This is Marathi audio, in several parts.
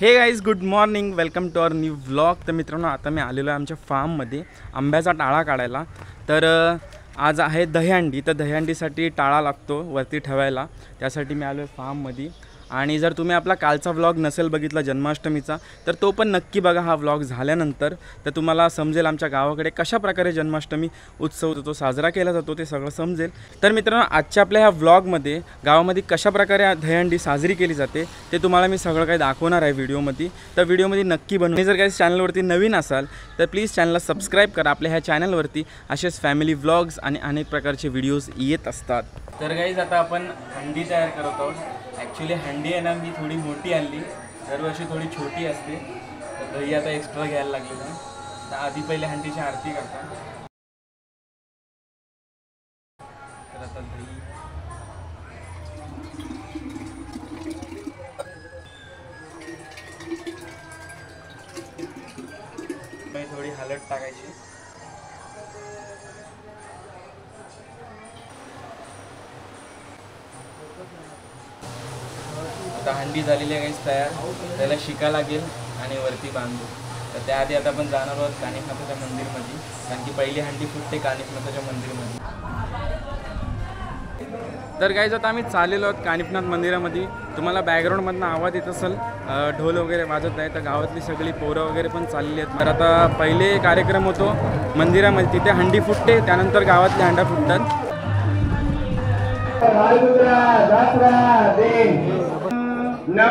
हे guys good morning, welcome to our new vlog. तर मित्रांनो, आता मी आलेलो आहे आमच्या फार्ममध्ये आंब्याचा टाळा काढायला। तर आज आहे दहीहंडी। तर दहीहंडीसाठी टाळा लागतो वरती ठेवायला, त्यासाठी मी आलो आहे फार्ममध्ये। आणि जर तुम्ही आपला कालचा व्लॉग नसेल बघितला जन्माष्टमीचा, तर तो पण नक्की बघा हा व्लॉग झाल्यानंतर। तर तुम्हाला समजेल आमच्या गावाकडे कशा प्रकारे जन्माष्टमी उत्सव तो साजरा केला जातो, ते सगळं समजेल। तर मित्रांनो, आजच्या आपल्या ह्या व्लॉगमध्ये गावामध्ये कशा प्रकारे दहीहंडी साजरी केली जाते ते तुम्हाला मी सगळं काही दाखवणार आहे व्हिडिओमध्ये। तर व्हिडिओमध्ये नक्की बनवा। जर काही चॅनलवरती नवीन असाल तर प्लीज चॅनलला सबस्क्राईब करा। आपल्या ह्या चॅनलवरती असेच फॅमिली व्लॉग्स आणि अनेक प्रकारचे व्हिडिओज येत असतात। तर गाईज आता आपण हंडी तयार करत आहोत। ॲक्च्युली हंडी आहे ना, मी थोडी मोठी आणली, दरवर्षी थोडी छोटी असते। तर दही आता एक्स्ट्रा घ्यायला लागलेलं आहे। तर आधी पहिले हंडीची आरती करतात। तर आता दही थोडी हळद टाकायची। आता हंडी झालेली आहे तयार, त्याला शिका लागेल आणि वरती बांधू। तर त्याआधी आता आपण जाणार आहोत कानिफनाथाच्या मंदिरमध्ये, कारण की पहिली हंडी फुटते कानिफनाथाच्या मंदिरमध्ये। तर गाईज आता आम्ही चाललेलो आहोत कानिफनाथ मंदिरामध्ये। तुम्हाला बॅकग्राऊंडमधनं आवाज येत असेल, ढोल वगैरे वाजत आहे। तर गावातली सगळी पोरं वगैरे पण चाललेली आहेत। तर आता पहिले कार्यक्रम होतो मंदिरामध्ये, तिथे हंडी फुटते, त्यानंतर गावातल्या हंडा फुटतात। न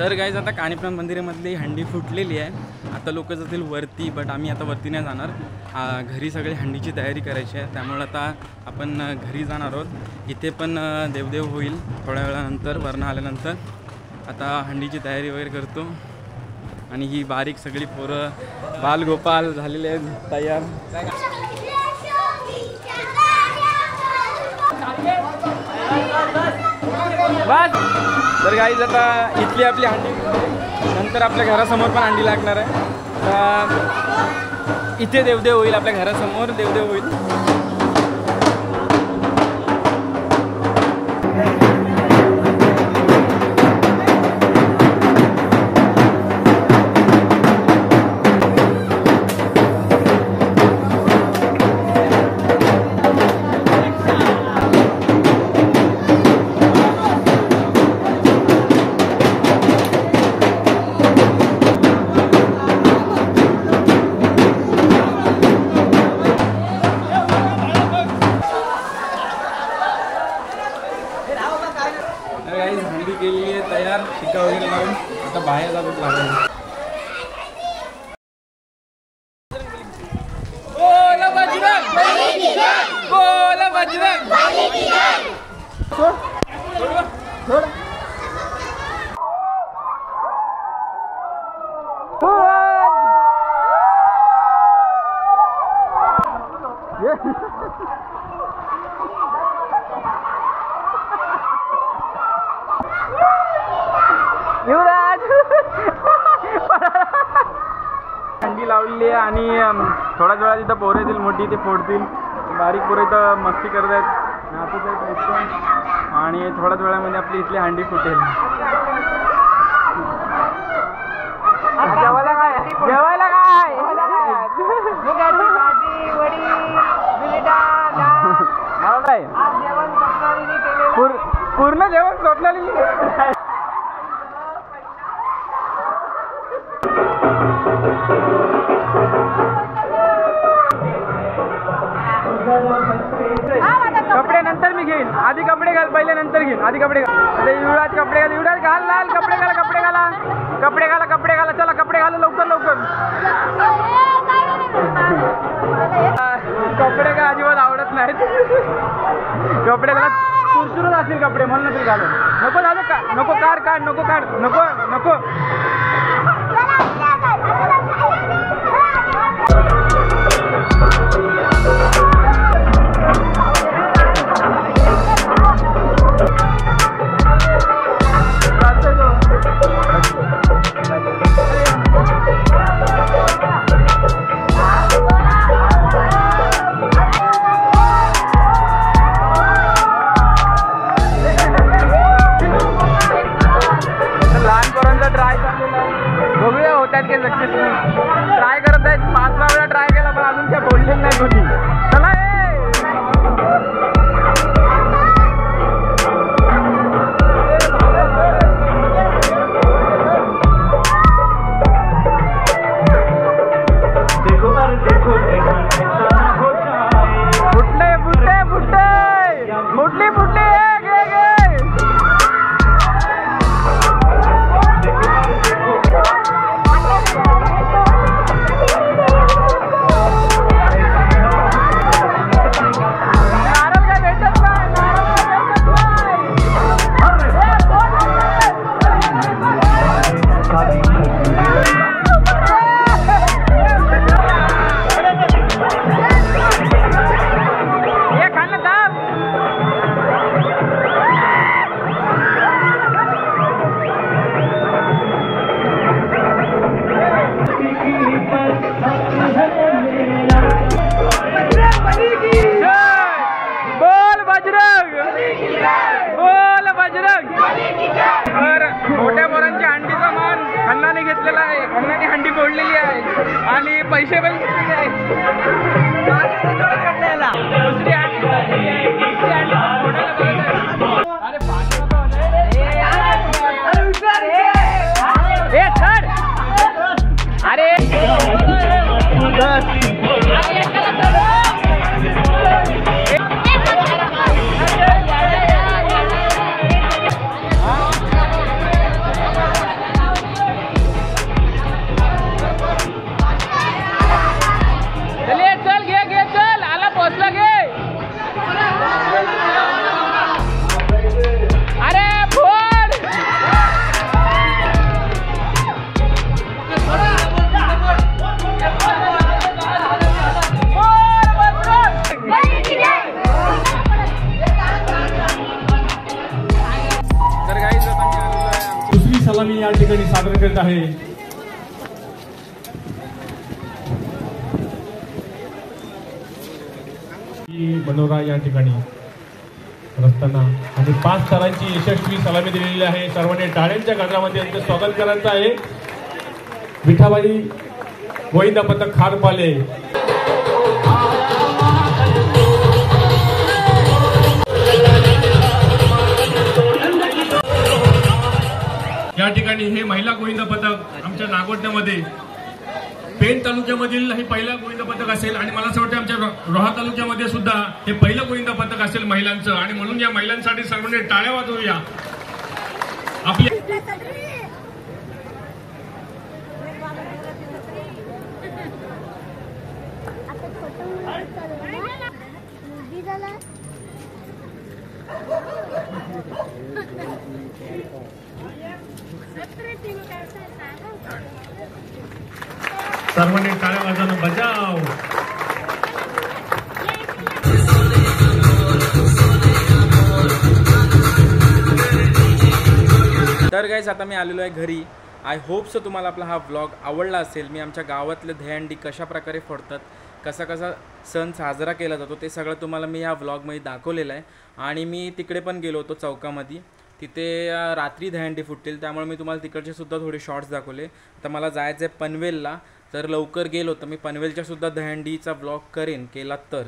तर गाईज आता कानिफनाथ मंदिरामधली हंडी फुटलेली आहे। आता लोक जातील वरती, बट आम्ही आता वरती नाही जाणार। घरी सगळी हंडीची तयारी करायची आहे, त्यामुळे आता आपण घरी जाणार आहोत। इथे पण देवदेव होईल थोड्या वेळानंतर, वर्ण आल्यानंतर। आता हंडीची तयारी वगैरे करतो। आणि ही बारीक सगळी पोरं बालगोपाल झालेले आहेत तयार। बस। तर गाईज आता इथली आपली हंडी, नंतर आपल्या घरासमोर पण हंडी लागणार आहे। तर इथे देवदेव होईल, आपल्या घरासमोर देवदेव होईल। हंडी केली आहे तयार, शिक्का वगैरे लावून आता बाहेर जातो लागायला। बोला बजरंग बली की जय, बोला बजरंग बली की जय। थोड़ा युवराज हंडी लावली आहे आणि थोड्याच वेळात इथं पोरं येतील, मोठी ते फोडतील। बारीक पोरं इथं मस्ती करत आहेत, नाचत आहेत। आणि थोड्याच वेळामध्ये आपली इथली हंडी फुटेल। जेवायला काय? जेवायला काय? पूर्ण जेवण स्वप्नाली। आधी कपडे घाल, पहिले नंतर घे. आधी कपडे घाल. अरे युवराज कपडे घाल, युवराज घाल लाल कपडे घाला, कपडे घाला, कपडे घाला, कपडे घाला. चला कपडे घाला लवकर लवकर. कपडे काय अजिबात आवडत नाहीत. कपडे घाला चुरचुरत असतील कपडे म्हणून तरी घालून. नको झालं का, नको काढ काढ, नको काढ, नको नको. बघूया होतात की सक्सेसफुल. ट्राय करत आहेत, 5 वेळा ट्राय केला पण अजून काय बोललेलं नाही कोणी. चला फुटले फुटले फुटले फुटली फुटली. मोठ्या पोरांची हंडीचा मान खन्नाने घेतलेला आहे. खन्नाने हंडी फोडलेली आहे आणि पैसे पण घेतलेले आहेत. दुसरी हंडी अरे सलामी या ठिकाणी सादर करत आहे. मनोरा या ठिकाणी रस्ताना आणि 5 थरांची यशस्वी सलामी दिलेली आहे. सर्वांनी टाळ्यांच्या गजरामध्ये यांचं स्वागत करायचं आहे. विठाबाई गोविंदा पथक खारपाले या ठिकाणी हे महिला गोविंदा पथक आमच्या नागोठण्यामध्ये पेण तालुक्यामधील हे पहिला गोविंदा पथक असेल आणि मला असं वाटतं आमच्या रोहा तालुक्यामध्ये सुद्धा हे पहिलं गोविंदा पथक असेल महिलांचं. आणि म्हणून या महिलांसाठी सर्वांनी टाळ्या वाजवूया. आपल्या सर्वांनी टाळ्या वाजवणं बजाव. तर गाईज आता मी आलेलो आहे घरी. आय होप सो तुम्हाला आपला हा व्लॉग आवडला असेल. मी आमच्या गावातले दहीहंडी कशा प्रकारे फोडतात, कसा कसा सण साजरा केला जातो ते सगळं तुम्हाला मी ह्या व्लॉगमध्ये दाखवलेलं आहे. आणि मी तिकडे पण गेलो होतो चौकामध्ये, तिथे रात्री दहीहंडी फुटतील त्यामुळे मी तुम्हाला तिकडचे सुद्धा थोडे शॉर्ट्स दाखवले. आता मला जायचं आहे पनवेलला, तर लवकर गेलो तर मी पनवेलच्या सुद्धा दहीहंडीचा व्लॉग करेन केला तर,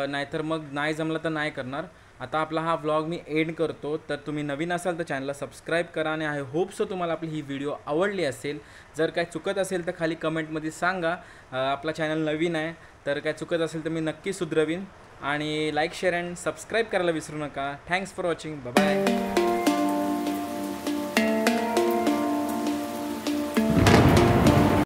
नाहीतर मग नाही जमलं तर नाही करणार. आता आपला हा व्लॉग मी एंड करतो. तर तुम्ही नवीन असाल तर चॅनलला सबस्क्राईब करा आणि आय होप सो तुम्हाला आपली ही व्हिडिओ आवडली असेल. जर काय चुकत असेल तर खाली कमेंटमध्ये सांगा. आपला चॅनल नवीन आहे तर काय चुकत असेल तर मी नक्की सुधरवीन. आणि लाईक शेअर अँड सबस्क्राईब करायला विसरू नका. Thanks for watching. बाय.